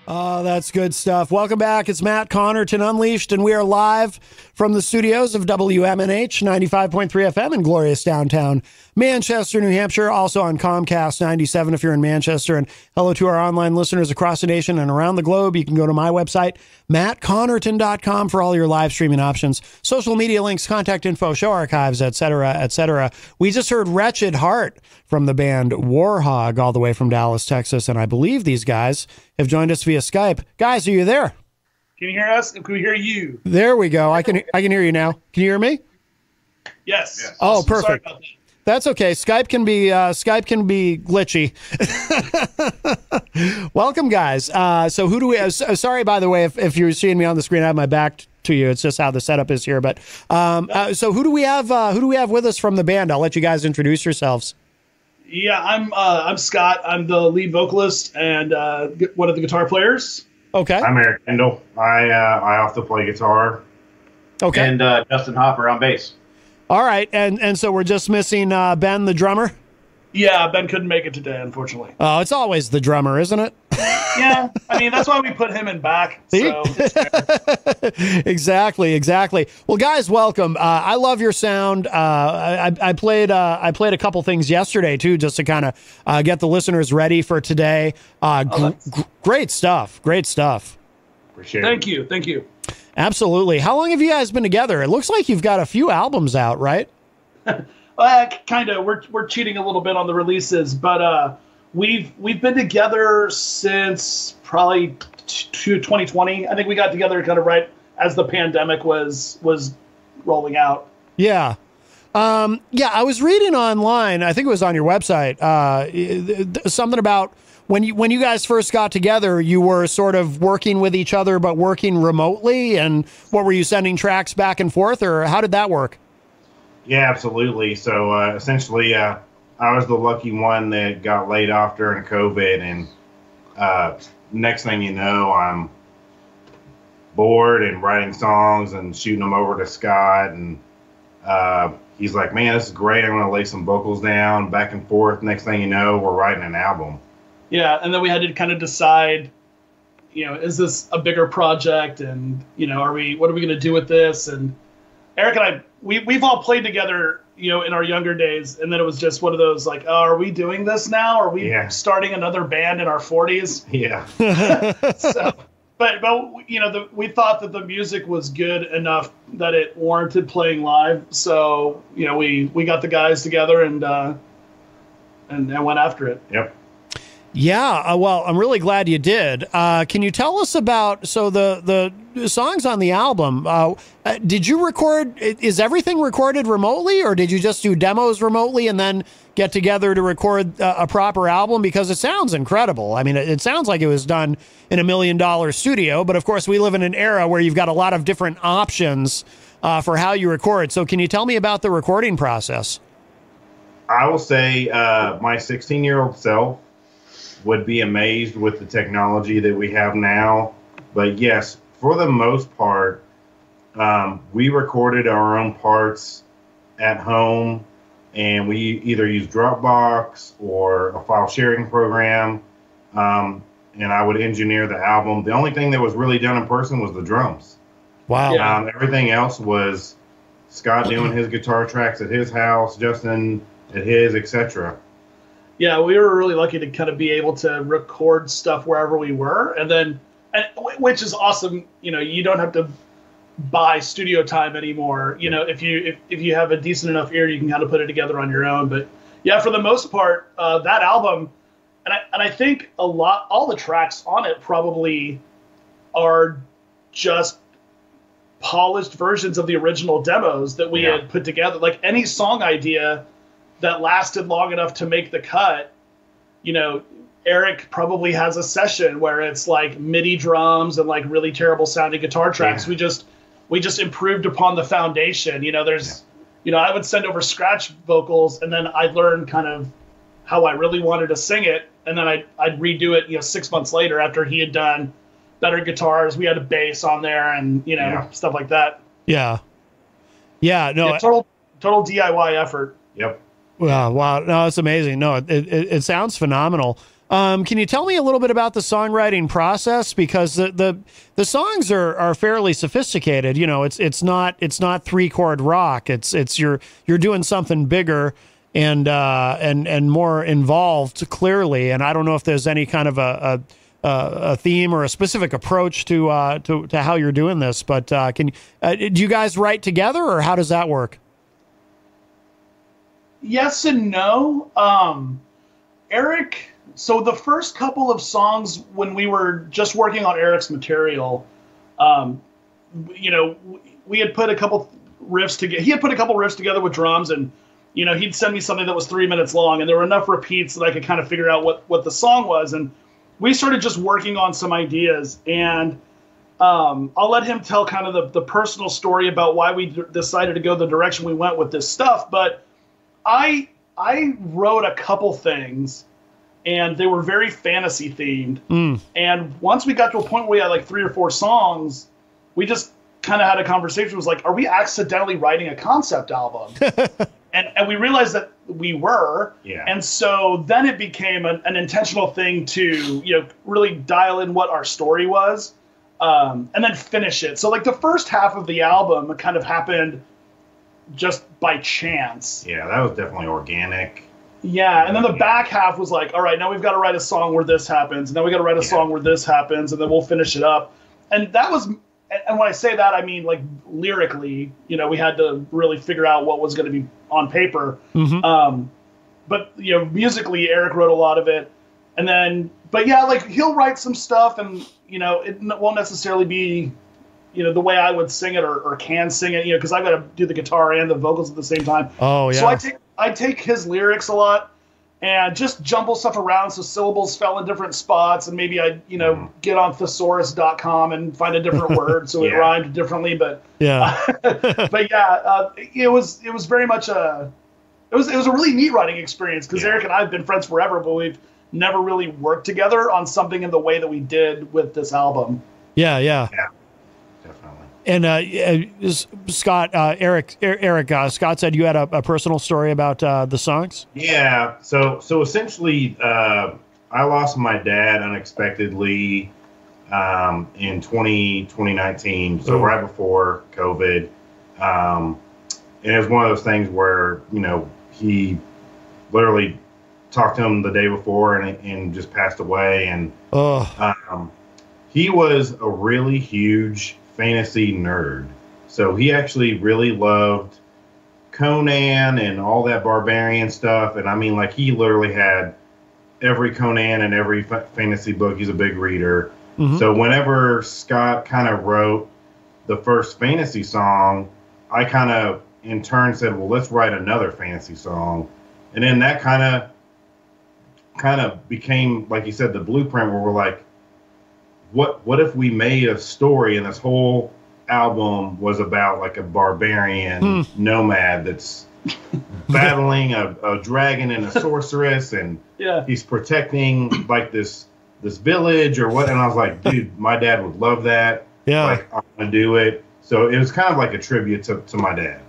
Oh, that's good stuff. Welcome back. It's Matt Connarton Unleashed, and we are live from the studios of WMNH 95.3 FM in glorious downtown Manchester, New Hampshire. Also on Comcast 97 if you're in Manchester. And hello to our online listeners across the nation and around the globe. You can go to my website, mattconnerton.com, for all your live streaming options, social media links, contact info, show archives, etc., etc. We just heard Wretched Heart from the band Warhog, all the way from Dallas, Texas. And I believe these guys have joined us via Skype. Guys, are you there? Can you hear us? Can we hear you? There we go. I can hear you now. Can you hear me? Yes. Oh, Awesome. perfect. Sorry about that. That's okay. Skype can be glitchy. Welcome, guys. So who do we? Sorry, by the way, if you're seeing me on the screen, I have my back to you. It's just how the setup is here. But so who do we have? Who do we have with us from the band? I'll let you guys introduce yourselves. Yeah, I'm Scott. I'm the lead vocalist and one of the guitar players. Okay. I'm Eric Kendall. I also play guitar. Okay. And Justin Hopper on bass. All right. And so we're just missing Ben, the drummer. Yeah, Ben couldn't make it today, unfortunately. Oh, it's always the drummer, isn't it? Yeah, I mean, that's why we put him in back. So Exactly. Well, guys, welcome. I love your sound. I played a couple things yesterday too, just to kind of get the listeners ready for today. Great stuff. Appreciate it. Thank you. Absolutely. How long have you guys been together? It looks like you've got a few albums out, right? Kind of. We're cheating a little bit on the releases, but we've been together since probably 2020. I think we got together kind of right as the pandemic was rolling out. Yeah. I was reading online, I think it was on your website, something about when you guys first got together, you were sort of working with each other, but working remotely. And what were you, sending tracks back and forth, or how did that work? Yeah, absolutely. So essentially, I was the lucky one that got laid off during COVID, and next thing you know, I'm bored and writing songs and shooting them over to Scott, and he's like, "Man, this is great. I'm going to lay some vocals down, back and forth." Next thing you know, we're writing an album. Yeah, and then we had to kind of decide, is this a bigger project, and what are we going to do with this? And Eric and I, we've all played together, in our younger days, and then it was just one of those like, oh, are we doing this now? Are we starting another band in our 40s? Yeah. So, but we thought that the music was good enough that it warranted playing live. So we got the guys together and went after it. Yep. Yeah, well, I'm really glad you did. Can you tell us about, the songs on the album, did you record, is everything recorded remotely, or did you just do demos remotely and then get together to record a proper album? Because it sounds incredible. I mean, it sounds like it was done in $1 million studio, but of course we live in an era where you've got a lot of different options for how you record. So can you tell me about the recording process? I will say my 16-year-old self would be amazed with the technology that we have now. But yes, for the most part, we recorded our own parts at home, and we either use Dropbox or a file sharing program, and I would engineer the album. The only thing that was really done in person was the drums. Wow. Yeah. Everything else was Scott doing his guitar tracks at his house, Justin at his, etc. Yeah, we were really lucky to kind of be able to record stuff wherever we were, and which is awesome. You don't have to buy studio time anymore. If you have a decent enough ear, you can kind of put it together on your own. But yeah, for the most part, that album, and I think all the tracks on it probably are just polished versions of the original demos that we had put together. Like any song idea that lasted long enough to make the cut, Eric probably has a session where it's like MIDI drums and like really terrible sounding guitar tracks. Yeah. We just improved upon the foundation. I would send over scratch vocals, and then I'd learn kind of how I really wanted to sing it, and then I'd redo it 6 months later after he had done better guitars. We had a bass on there and stuff like that. No, total DIY effort. Yep. Wow. No, it's amazing. No, it sounds phenomenal. Can you tell me a little bit about the songwriting process? Because the songs are fairly sophisticated. You know, it's not 3-chord rock. It's you're doing something bigger and more involved, clearly. And I don't know if there's any kind of a theme or a specific approach to how you're doing this. But do you guys write together, or how does that work? Yes and no. Eric. So the first couple of songs, when we were just working on Eric's material, you know, we had put a couple riffs together. He had put a couple riffs together with drums, and you know, he'd send me something that was 3 minutes long, and there were enough repeats that I could kind of figure out what the song was. And we started just working on some ideas, and I'll let him tell kind of the personal story about why we decided to go the direction we went with this stuff. But I wrote a couple things, and they were very fantasy themed. And once we got to a point where we had like 3 or 4 songs, we just kind of had a conversation. It was like, are we accidentally writing a concept album? and we realized that we were. Yeah. And so then it became an intentional thing to, you know, really dial in what our story was, and then finish it. So like the first half of the album kind of happened just by chance. Yeah, that was definitely organic. Yeah, and then the back half was like, all right, now we've got to write a song where this happens, and then we got to write a song where this happens, and then we'll finish it up. And that was, and when I say that, I mean like lyrically, you know, we had to really figure out what was going to be on paper. But you know, musically, Eric wrote a lot of it, and then, but yeah, like he'll write some stuff, and you know, it won't necessarily be, you know, the way I would sing it or can sing it, you know, because I've got to do the guitar and the vocals at the same time. Oh yeah. So I take his lyrics a lot and just jumble stuff around so syllables fell in different spots, and maybe I, you know, get on thesaurus.com and find a different word so it rhymed differently. But yeah, but yeah, it was very much it was a really neat writing experience, because Eric and I have been friends forever, but we've never really worked together on something in the way that we did with this album. Yeah. Definitely. And Scott, Eric, Scott said you had a personal story about the songs. Yeah. So essentially, I lost my dad unexpectedly in 2019. So right before COVID, and it was one of those things where, you know, he literally talked to him the day before and just passed away. And he was a really huge fantasy nerd. So he actually really loved Conan and all that barbarian stuff. And I mean, like, he literally had every Conan and every fantasy book. He's a big reader. So whenever Scott kind of wrote the first fantasy song, I kind of in turn said, well, let's write another fantasy song. And then that kind of became, like you said, the blueprint where we're like, what if we made a story and this whole album was about like a barbarian nomad that's battling a dragon and a sorceress, and he's protecting like this village or what? And I was like, dude, my dad would love that. Yeah, like, I'm gonna do it. So it was kind of like a tribute to my dad.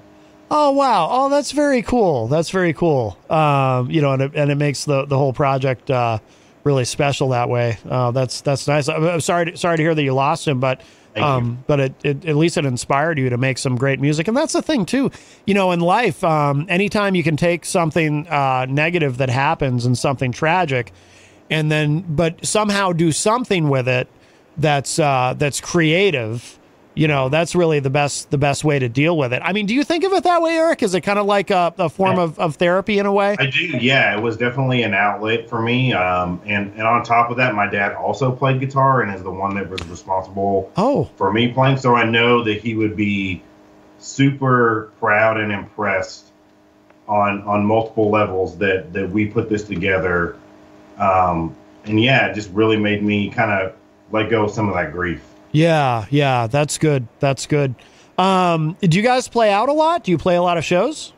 Oh wow! Oh, that's very cool. That's very cool. You know, and it makes the whole project really special that way. That's nice. I'm sorry to hear that you lost him, but it at least it inspired you to make some great music. And that's the thing too, you know, in life, anytime you can take something negative that happens and something tragic, and then but somehow do something with it that's creative, you know, that's really the best way to deal with it. I mean, do you think of it that way, Eric? Is it kind of like a form of therapy in a way? I do, yeah. It was definitely an outlet for me. And on top of that, my dad also played guitar and is the one that was responsible for me playing. So I know that he would be super proud and impressed on multiple levels that we put this together. And yeah, it just really made me kind of let go of some of that grief. Yeah, that's good. That's good. Do you guys play out a lot? Do you play a lot of shows?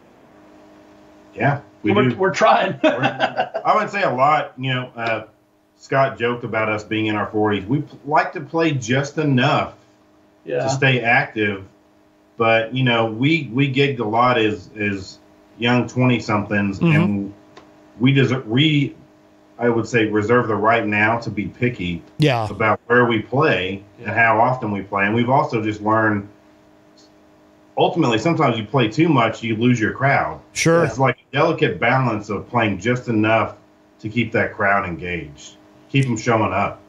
Yeah, we're trying. I wouldn't say a lot. You know, Scott joked about us being in our 40s. We like to play just enough to stay active. But, you know, we gigged a lot as young 20-somethings, and we I would say, reserve the right now to be picky Yeah. about where we play and how often we play. And we've also just learned, ultimately, sometimes you play too much, you lose your crowd. Sure. It's like a delicate balance of playing just enough to keep that crowd engaged, keep them showing up.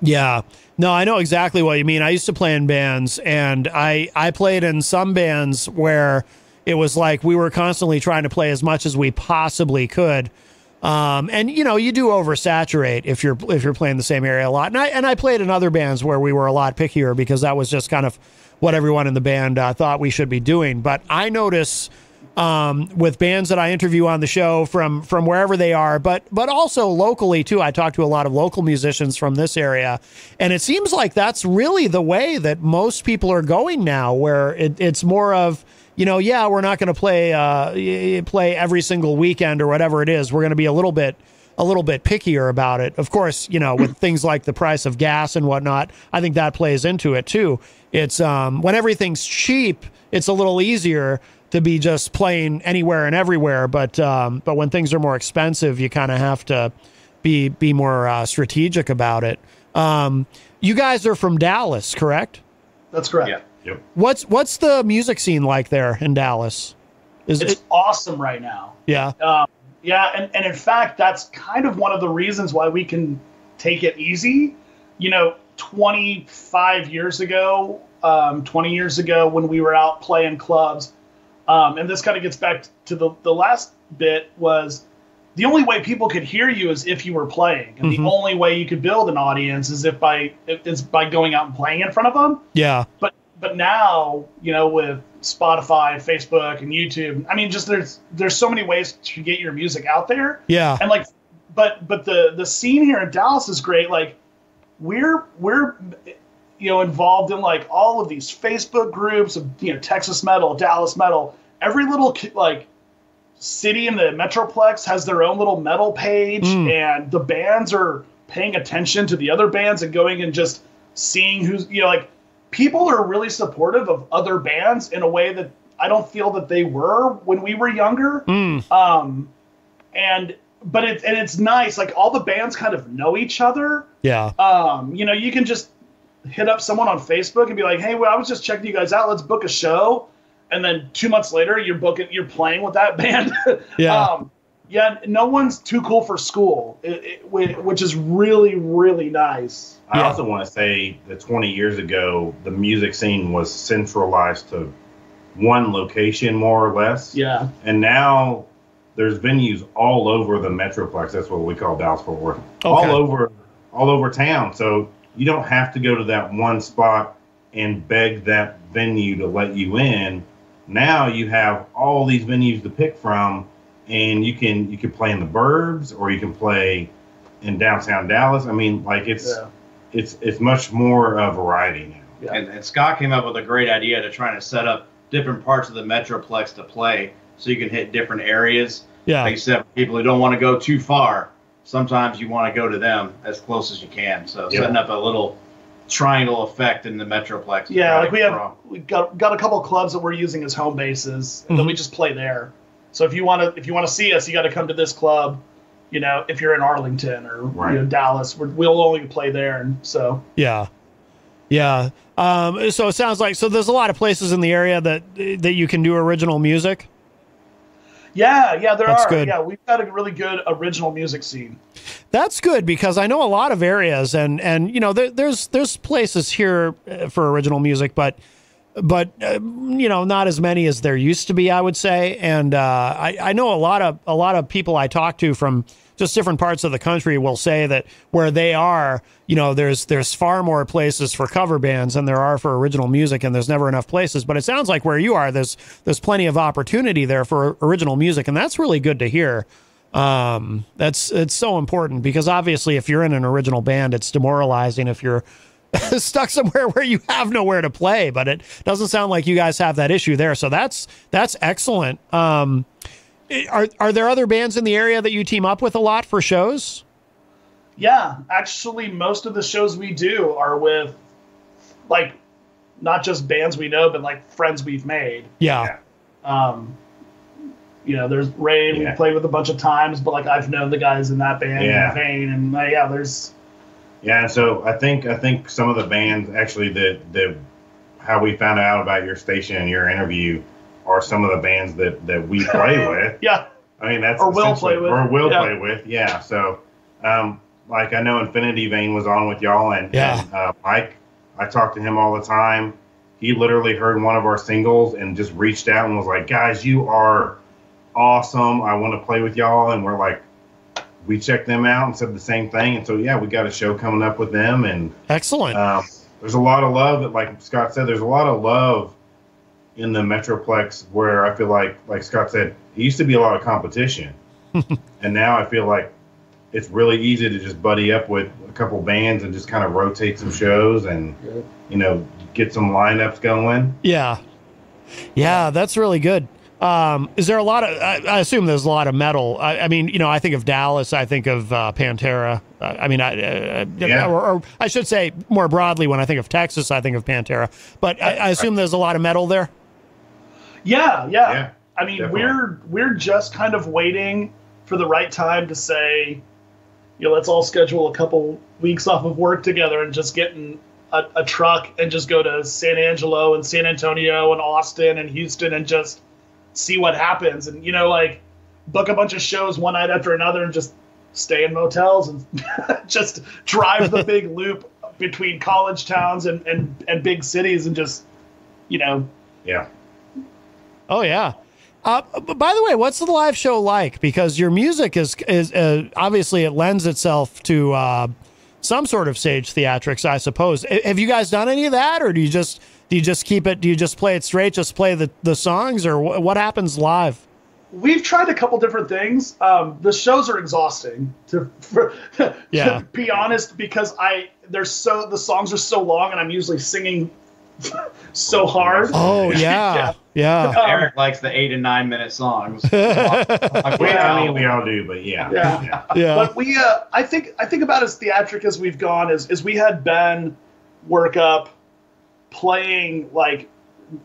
Yeah. No, I know exactly what you mean. I used to play in bands, and I played in some bands where it was like we were constantly trying to play as much as we possibly could. And you know, you do oversaturate if you're playing the same area a lot. And I played in other bands where we were a lot pickier because that was just kind of what everyone in the band thought we should be doing. But I notice with bands that I interview on the show from wherever they are, but also locally too. I talk to a lot of local musicians from this area, and it seems like that's really the way that most people are going now, where it's more of, you know, yeah, we're not going to play every single weekend or whatever it is. We're going to be a little bit pickier about it. Of course, you know, with things like the price of gas and whatnot, I think that plays into it too. It's when everything's cheap, it's a little easier to be just playing anywhere and everywhere. But when things are more expensive, you kind of have to be more strategic about it. You guys are from Dallas, correct? That's correct. Yeah. Yep. What's the music scene like there in Dallas? It's awesome right now. Yeah. Yeah, and in fact, that's kind of one of the reasons why we can take it easy. You know, 25 years ago, 20 years ago, when we were out playing clubs, and this kind of gets back to the last bit, was the only way people could hear you is if you were playing, and the only way you could build an audience is by going out and playing in front of them. Yeah. But now, you know, with Spotify, Facebook, and YouTube, I mean, just there's so many ways to get your music out there. Yeah. And like, but the scene here in Dallas is great. Like, we're you know, involved in like all of these Facebook groups of, you know, Texas metal, Dallas metal. Every little like city in the Metroplex has their own little metal page, and the bands are paying attention to the other bands and going and just seeing who's, you know, like, people are really supportive of other bands in a way that I don't feel that they were when we were younger. But it's nice. Like, all the bands kind of know each other. Yeah. You know, you can just hit up someone on Facebook and be like, hey, well, I was just checking you guys out. Let's book a show. And then 2 months later, you're playing with that band. Yeah. Yeah. No one's too cool for school, which is really, really nice. I also want to say that 20 years ago, the music scene was centralized to one location, more or less. Yeah. And now there's venues all over the Metroplex. That's what we call Dallas-Fort Worth. Okay. All over town. So you don't have to go to that one spot and beg that venue to let you in. Now you have all these venues to pick from, and you can play in the burbs, or you can play in downtown Dallas. I mean, like, it's much more variety now. Yeah. And Scott came up with a great idea to try to set up different parts of the Metroplex to play, so you can hit different areas. Yeah. Like you said, people who don't want to go too far, sometimes you want to go to them as close as you can. So setting up a little triangle effect in the Metroplex. Yeah, like we got a couple of clubs that we're using as home bases, and then we just play there. So if you want to see us, you got to come to this club. You know, if you're in Arlington or you know, Dallas, we'll only play there. And so yeah. So it sounds like there's a lot of places in the area that you can do original music. Yeah, there That's are. good. Yeah, we've got a really good original music scene. That's good, because I know a lot of areas, and you know, there's places here for original music, but you know, not as many as there used to be, I would say. And I know a lot of people I talk to from just different parts of the country will say that where they are, you know, there's far more places for cover bands than there are for original music, and there's never enough places. But it sounds like where you are, there's plenty of opportunity there for original music, and that's really good to hear. It's so important, because obviously if you're in an original band, it's demoralizing if you're stuck somewhere where you have nowhere to play. But it doesn't sound like you guys have that issue there, so that's excellent. Are there other bands in the area that you team up with a lot for shows? Yeah, actually, most of the shows we do are with, like, not just bands we know, but like friends we've made. Yeah. You there's Ray. Yeah. We played with a bunch of times, but like I've known the guys in that band, Yeah. Vane, and there's. Yeah, and so I think some of the bands actually that how we found out about your station and your interview are some of the bands that we play with. Yeah. I mean that's or will play with. Or will play with. Yeah. So like I know Infinity Vane was on with y'all and Mike. I talk to him all the time. He literally heard one of our singles and just reached out and was like, "Guys, you are awesome. I want to play with y'all." And we're like, we checked them out and said the same thing. And so, yeah, we got a show coming up with them. And excellent. There's a lot of love. Like Scott said, there's a lot of love in the Metroplex where I feel like Scott said, it used to be a lot of competition. And now I feel like it's really easy to just buddy up with a couple bands and just kind of rotate some shows and, get some lineups going. Yeah. Yeah, that's really good. Is there a lot of, I assume there's a lot of metal. I mean, I think of Dallas, I think of Pantera. Or I should say more broadly, when I think of Texas, I think of Pantera. But I assume there's a lot of metal there. Yeah. I mean, definitely. we're just kind of waiting for the right time to say, let's all schedule a couple weeks off of work together and just get in a truck and just go to San Angelo and San Antonio and Austin and Houston and just see what happens. And, book a bunch of shows one night after another and just stay in motels and just drive the big loop between college towns and big cities and just, Yeah. Oh, yeah. By the way, what's the live show like? Because your music is obviously it lends itself to some sort of stage theatrics, I suppose. Have you guys done any of that, or do you just keep it? Do you just play it straight? Just play the songs, or what happens live? We've tried a couple different things. The shows are exhausting to be honest, because the songs are so long and I'm usually singing so hard. Oh yeah. Eric likes the 8 and 9 minute songs. We all do, but yeah. But we, I think about as theatric as we've gone is we had Ben work up playing like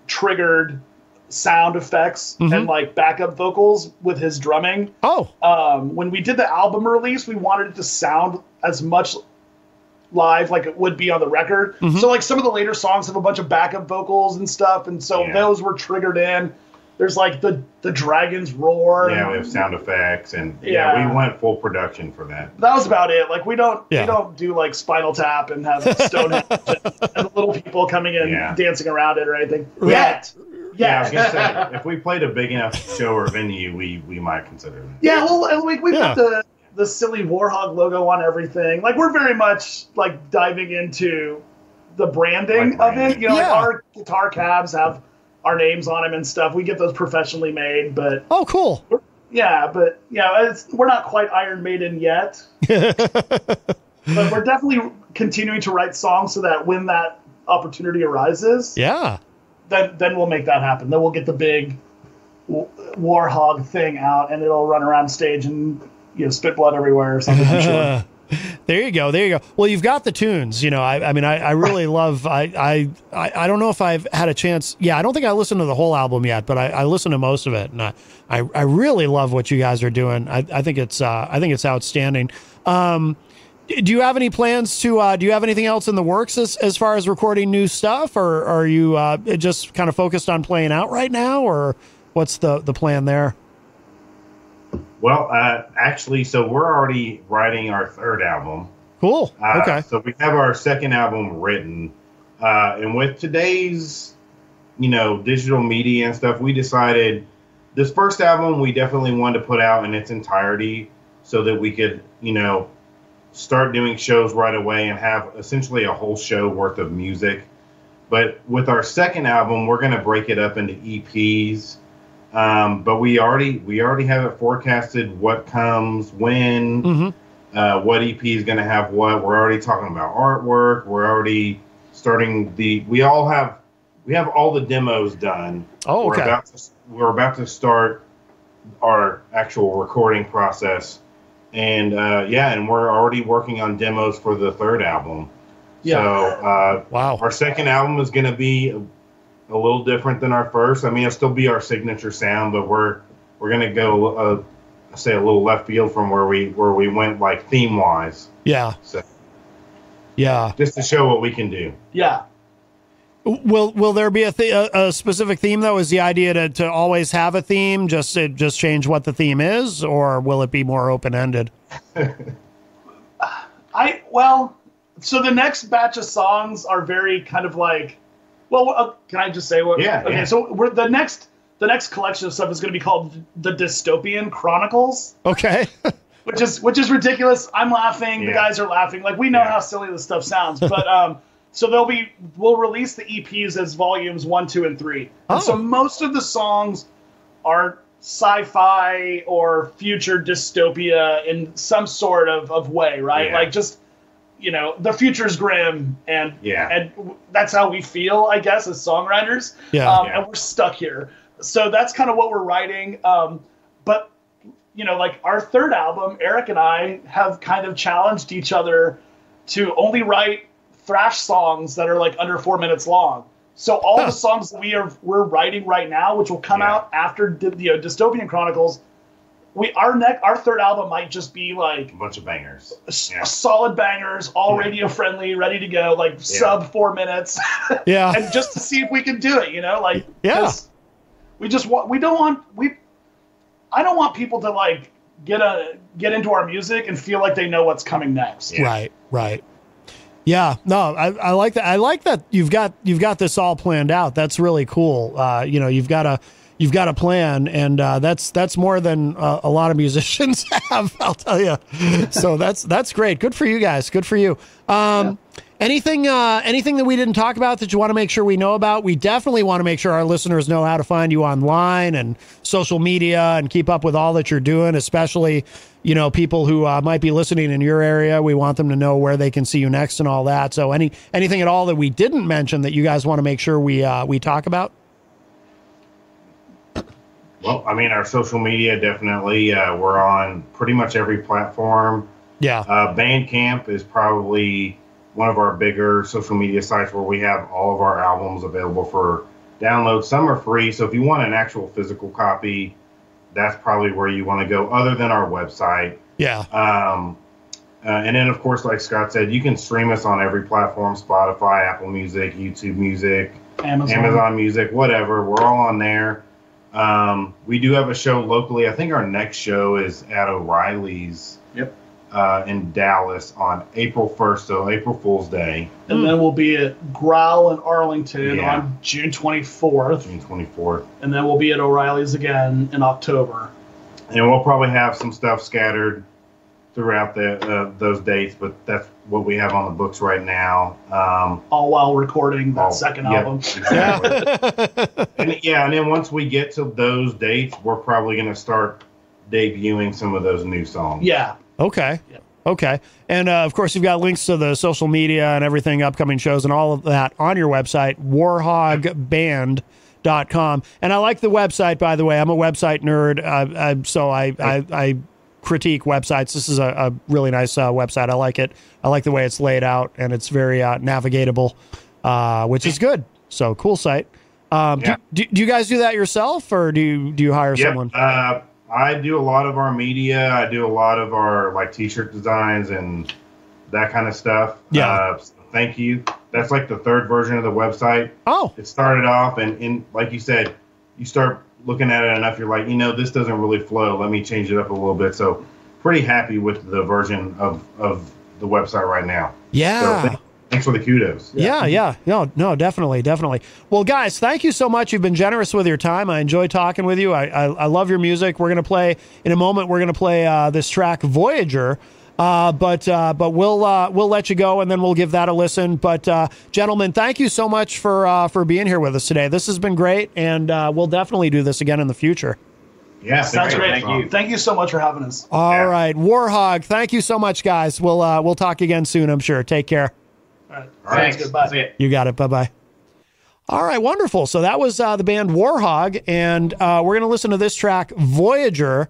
triggered sound effects and like backup vocals with his drumming. When we did the album release, we wanted it to sound as much live like it would be on the record. So like some of the later songs have a bunch of backup vocals and stuff, and so those were triggered in. There's like the dragons roar. Yeah, we have sound effects and we went full production for that. That was about it. Like we don't do like Spinal Tap and have Stonehenge and little people coming in dancing around it or anything. Yet. Yeah, I was gonna say if we played a big enough show or venue, we might consider it. Yeah, well, and we put the silly Warhog logo on everything. Like we're very much like diving into the branding of it. Like our guitar cabs have our names on them and stuff. We get those professionally made, but cool. We're not quite Iron Maiden yet. But we're definitely continuing to write songs so that when that opportunity arises, then we'll make that happen. Then we'll get the big Warhog thing out, and it'll run around stage and spit blood everywhere or something. I'm sure. There you go. Well, you've got the tunes. I really love. I don't know if I've had a chance. Yeah, I don't think I listened to the whole album yet, but I listened to most of it, and I really love what you guys are doing. I think it's outstanding. Do you have any plans to? Do you have anything else in the works as far as recording new stuff, or are you just kind of focused on playing out right now, or what's the plan there? Well, actually, so we're already writing our third album. Cool. Okay. So we have our second album written, and with today's, digital media and stuff, we decided this first album we definitely wanted to put out in its entirety so that we could, start doing shows right away and have essentially a whole show worth of music. But with our second album, we're going to break it up into EPs. But we already have it forecasted what comes when, what EP is going to have what. We're already talking about artwork. We're already starting we have all the demos done. Oh, okay. We're about to start our actual recording process. And and we're already working on demos for the third album. Yeah. So wow. Our second album is going to be a little different than our first. I mean, it'll still be our signature sound, but we're we're gonna go say a little left field from where we went like theme wise. Yeah. So yeah. Just to show what we can do. Yeah. Will there be a specific theme though? Is the idea to always have a theme, just change what the theme is, or will it be more open ended? So the next batch of songs are very kind of like, can I just say what? Yeah. Okay, yeah. so the next collection of stuff is going to be called the Dystopian Chronicles. Okay. which is ridiculous. I'm laughing. Yeah. The guys are laughing. Like, we know how silly this stuff sounds, but so we'll release the EPs as volumes 1, 2, and 3. And so most of the songs are sci-fi or future dystopia in some sort of way, right? Yeah. Like, just, the future's grim, and that's how we feel, I guess, as songwriters. And we're stuck here. So that's kind of what we're writing. But, like our third album, Eric and I have kind of challenged each other to only write thrash songs that are like under 4 minutes long. So all the songs that we're writing right now, which will come out after Dystopian Chronicles, our third album might just be like a bunch of bangers, solid bangers, all radio friendly, ready to go, like sub 4 minutes. And just to see if we can do it, I don't want people to like get into our music and feel like they know what's coming next. Right. Yeah, no, I like that. I like that you've got this all planned out. That's really cool. You've got a plan, and that's more than a lot of musicians have, I'll tell you. So that's great. Good for you guys. Good for you. Anything that we didn't talk about that you want to make sure we know about? We definitely want to make sure our listeners know how to find you online and social media and keep up with all that you're doing, especially, people who might be listening in your area. We want them to know where they can see you next and all that. So anything at all that we didn't mention that you guys want to make sure we talk about? Well, I mean, our social media, definitely, we're on pretty much every platform. Yeah. Bandcamp is probably one of our bigger social media sites where we have all of our albums available for download. Some are free, so if you want an actual physical copy, that's probably where you want to go, other than our website. Yeah. And then, of course, like Scott said, you can stream us on every platform: Spotify, Apple Music, YouTube Music, Amazon Music, whatever. We're all on there. We do have a show locally. I think our next show is at O'Reilly's. Yep. In Dallas on April 1st, so April Fool's Day. And then we'll be at Growl in Arlington on June 24th. June 24th. And then we'll be at O'Reilly's again in October. And we'll probably have some stuff scattered throughout those dates, but that's what we have on the books right now. All while recording that second album. Exactly. and then once we get to those dates, we're probably going to start debuting some of those new songs. Yeah. Okay. Yep. Okay. And of course, you've got links to the social media and everything, upcoming shows and all of that on your website, warhogband.com. And I like the website, by the way. I'm a website nerd, so I critique websites. This is a really nice website. I like it. I like the way it's laid out, and it's very navigatable, which is good. So cool site. Do you guys do that yourself, or do you hire someone? I do a lot of our media. I do a lot of our like t-shirt designs and that kind of stuff. Yeah. Thank you. That's like the third version of the website. Oh. It started off and like you said, you start looking at it enough, you're like, this doesn't really flow. Let me change it up a little bit. So pretty happy with the version of the website right now. Yeah. So thanks for the kudos. Yeah. No, definitely. Well, guys, thank you so much. You've been generous with your time. I enjoy talking with you. I love your music. We're going to play in a moment. We're going to play this track, Voyager. But we'll let you go, and then we'll give that a listen. But gentlemen, thank you so much for being here with us today. This has been great, and we'll definitely do this again in the future. Yeah, sounds great. Thank you. Thank you so much for having us. All right, Warhog. Thank you so much, guys. We'll talk again soon, I'm sure. Take care. All right. Thanks. Goodbye. You got it. Bye-bye. All right, wonderful. So that was the band Warhog, and we're going to listen to this track, Voyager.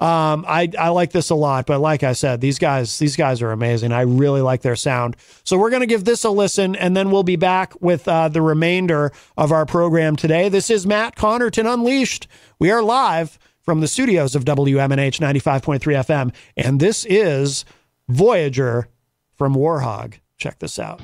I like this a lot, but like I said, these guys are amazing. I really like their sound. So we're going to give this a listen, and then we'll be back with the remainder of our program today. This is Matt Connarton Unleashed. We are live from the studios of WMNH 95.3 FM. And this is Voyager from Warhog. Check this out.